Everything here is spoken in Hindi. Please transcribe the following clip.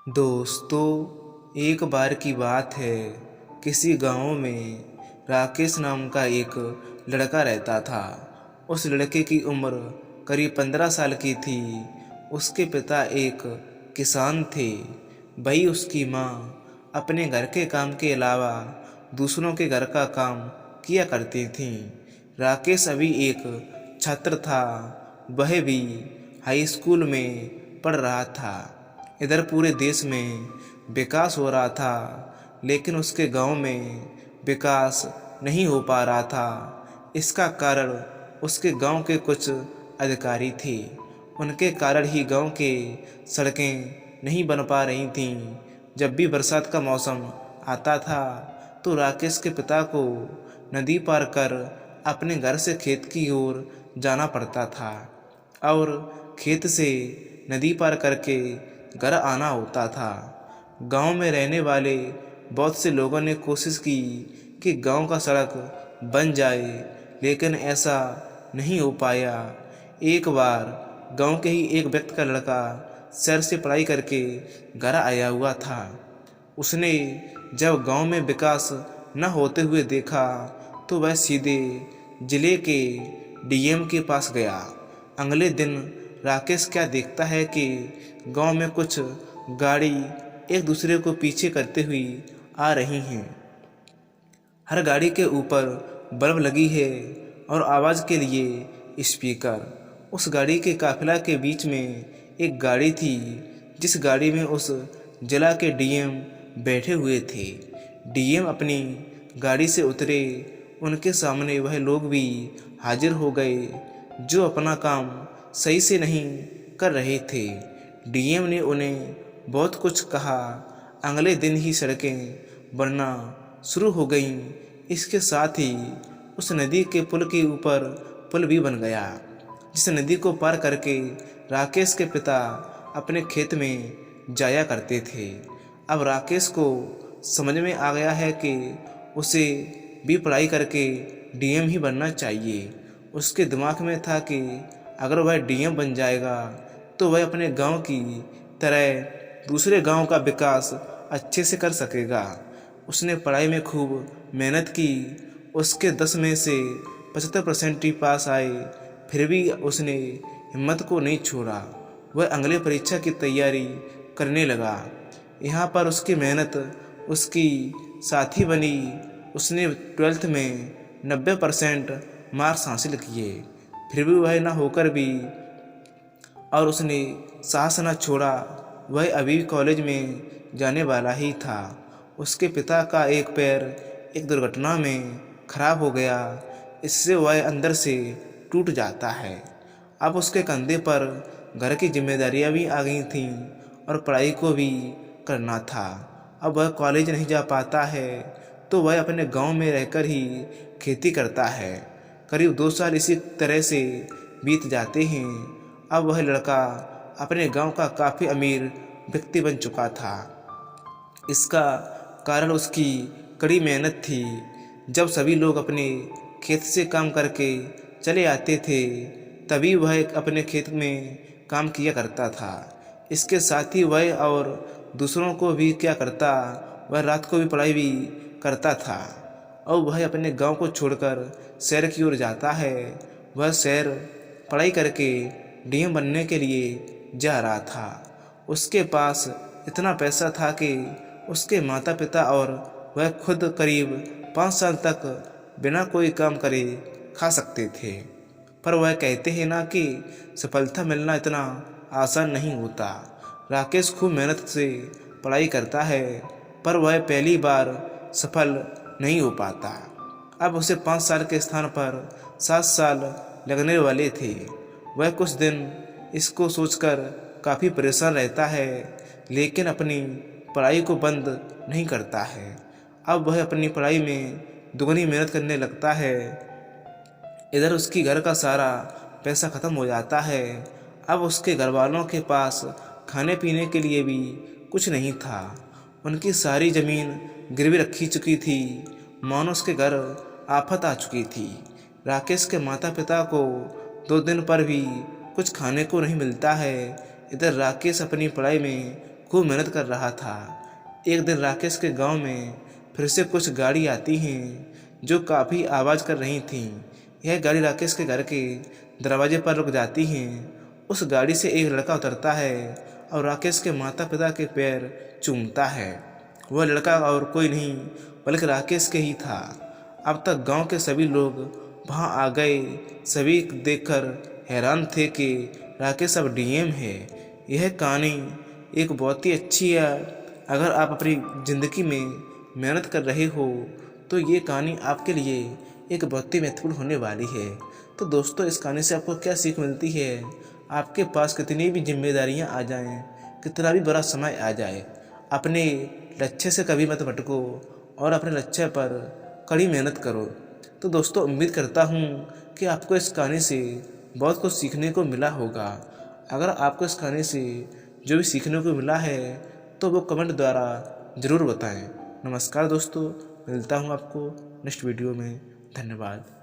दोस्तों, एक बार की बात है। किसी गांव में राकेश नाम का एक लड़का रहता था। उस लड़के की उम्र करीब 15 साल की थी। उसके पिता एक किसान थे। वही उसकी माँ अपने घर के काम के अलावा दूसरों के घर का काम किया करती थीं। राकेश अभी एक छात्र था। वह भी हाई स्कूल में पढ़ रहा था। इधर पूरे देश में विकास हो रहा था, लेकिन उसके गांव में विकास नहीं हो पा रहा था। इसका कारण उसके गांव के कुछ अधिकारी थे। उनके कारण ही गांव के सड़कें नहीं बन पा रही थीं। जब भी बरसात का मौसम आता था तो राकेश के पिता को नदी पार कर अपने घर से खेत की ओर जाना पड़ता था और खेत से नदी पार करके घर आना होता था। गांव में रहने वाले बहुत से लोगों ने कोशिश की कि गांव का सड़क बन जाए, लेकिन ऐसा नहीं हो पाया। एक बार गांव के ही एक व्यक्ति का लड़का शहर से पढ़ाई करके घर आया हुआ था। उसने जब गांव में विकास न होते हुए देखा तो वह सीधे जिले के डीएम के पास गया। अगले दिन राकेश क्या देखता है कि गांव में कुछ गाड़ी एक दूसरे को पीछे करते हुए आ रही हैं। हर गाड़ी के ऊपर बल्ब लगी है और आवाज़ के लिए स्पीकर। उस गाड़ी के काफिला के बीच में एक गाड़ी थी, जिस गाड़ी में उस जिला के डीएम बैठे हुए थे। डीएम अपनी गाड़ी से उतरे। उनके सामने वह लोग भी हाजिर हो गए जो अपना काम सही से नहीं कर रहे थे। डीएम ने उन्हें बहुत कुछ कहा। अगले दिन ही सड़कें बनना शुरू हो गईं। इसके साथ ही उस नदी के पुल के ऊपर पुल भी बन गया, जिस नदी को पार करके राकेश के पिता अपने खेत में जाया करते थे। अब राकेश को समझ में आ गया है कि उसे भी पढ़ाई करके डीएम ही बनना चाहिए। उसके दिमाग में था कि अगर वह डीएम बन जाएगा तो वह अपने गांव की तरह दूसरे गांव का विकास अच्छे से कर सकेगा। उसने पढ़ाई में खूब मेहनत की। उसके 10 में से 75% ही पास आए। फिर भी उसने हिम्मत को नहीं छोड़ा। वह अगले परीक्षा की तैयारी करने लगा। यहाँ पर उसकी मेहनत उसकी साथी बनी। उसने 12th में 90% मार्क्स हासिल किए। फिर भी वह न होकर भी और उसने साहस न छोड़ा। वह अभी कॉलेज में जाने वाला ही था। उसके पिता का एक पैर एक दुर्घटना में खराब हो गया। इससे वह अंदर से टूट जाता है। अब उसके कंधे पर घर की जिम्मेदारियां भी आ गई थीं और पढ़ाई को भी करना था। अब वह कॉलेज नहीं जा पाता है तो वह अपने गांव में रहकर ही खेती करता है। करीब 2 साल इसी तरह से बीत जाते हैं। अब वह लड़का अपने गांव का काफ़ी अमीर व्यक्ति बन चुका था। इसका कारण उसकी कड़ी मेहनत थी। जब सभी लोग अपने खेत से काम करके चले आते थे, तभी वह अपने खेत में काम किया करता था। इसके साथ ही वह और दूसरों को भी क्या करता, वह रात को भी पढ़ाई भी करता था और वह अपने गांव को छोड़कर शहर की ओर जाता है। वह शहर पढ़ाई करके डीएम बनने के लिए जा रहा था। उसके पास इतना पैसा था कि उसके माता पिता और वह खुद करीब 5 साल तक बिना कोई काम करे खा सकते थे। पर वह कहते हैं ना कि सफलता मिलना इतना आसान नहीं होता। राकेश खूब मेहनत से पढ़ाई करता है, पर वह पहली बार सफल नहीं हो पाता। अब उसे 5 साल के स्थान पर 7 साल लगने वाले थे। वह कुछ दिन इसको सोचकर काफ़ी परेशान रहता है, लेकिन अपनी पढ़ाई को बंद नहीं करता है। अब वह अपनी पढ़ाई में दुगनी मेहनत करने लगता है। इधर उसकी घर का सारा पैसा ख़त्म हो जाता है। अब उसके घर वालों के पास खाने पीने के लिए भी कुछ नहीं था। उनकी सारी ज़मीन गिरवी रखी चुकी थी। मानो उसके घर आफत आ चुकी थी। राकेश के माता पिता को 2 दिन पर भी कुछ खाने को नहीं मिलता है। इधर राकेश अपनी पढ़ाई में खूब मेहनत कर रहा था। एक दिन राकेश के गांव में फिर से कुछ गाड़ी आती हैं जो काफ़ी आवाज़ कर रही थीं। यह गाड़ी राकेश के घर के दरवाजे पर रुक जाती हैं। उस गाड़ी से एक लड़का उतरता है और राकेश के माता पिता के पैर चूमता है। वह लड़का और कोई नहीं बल्कि राकेश के ही था। अब तक गांव के सभी लोग वहां आ गए। सभी देखकर हैरान थे कि राकेश अब डीएम है। यह कहानी एक बहुत ही अच्छी है। अगर आप अपनी ज़िंदगी में मेहनत कर रहे हो तो ये कहानी आपके लिए एक बहुत ही महत्वपूर्ण होने वाली है। तो दोस्तों, इस कहानी से आपको क्या सीख मिलती है? आपके पास कितनी भी जिम्मेदारियां आ जाएं, कितना भी बड़ा समय आ जाए, अपने लक्ष्य से कभी मत भटको और अपने लक्ष्य पर कड़ी मेहनत करो। तो दोस्तों, उम्मीद करता हूँ कि आपको इस कहानी से बहुत कुछ सीखने को मिला होगा। अगर आपको इस कहानी से जो भी सीखने को मिला है तो वो कमेंट द्वारा ज़रूर बताएं। नमस्कार दोस्तों, मिलता हूँ आपको नेक्स्ट वीडियो में। धन्यवाद।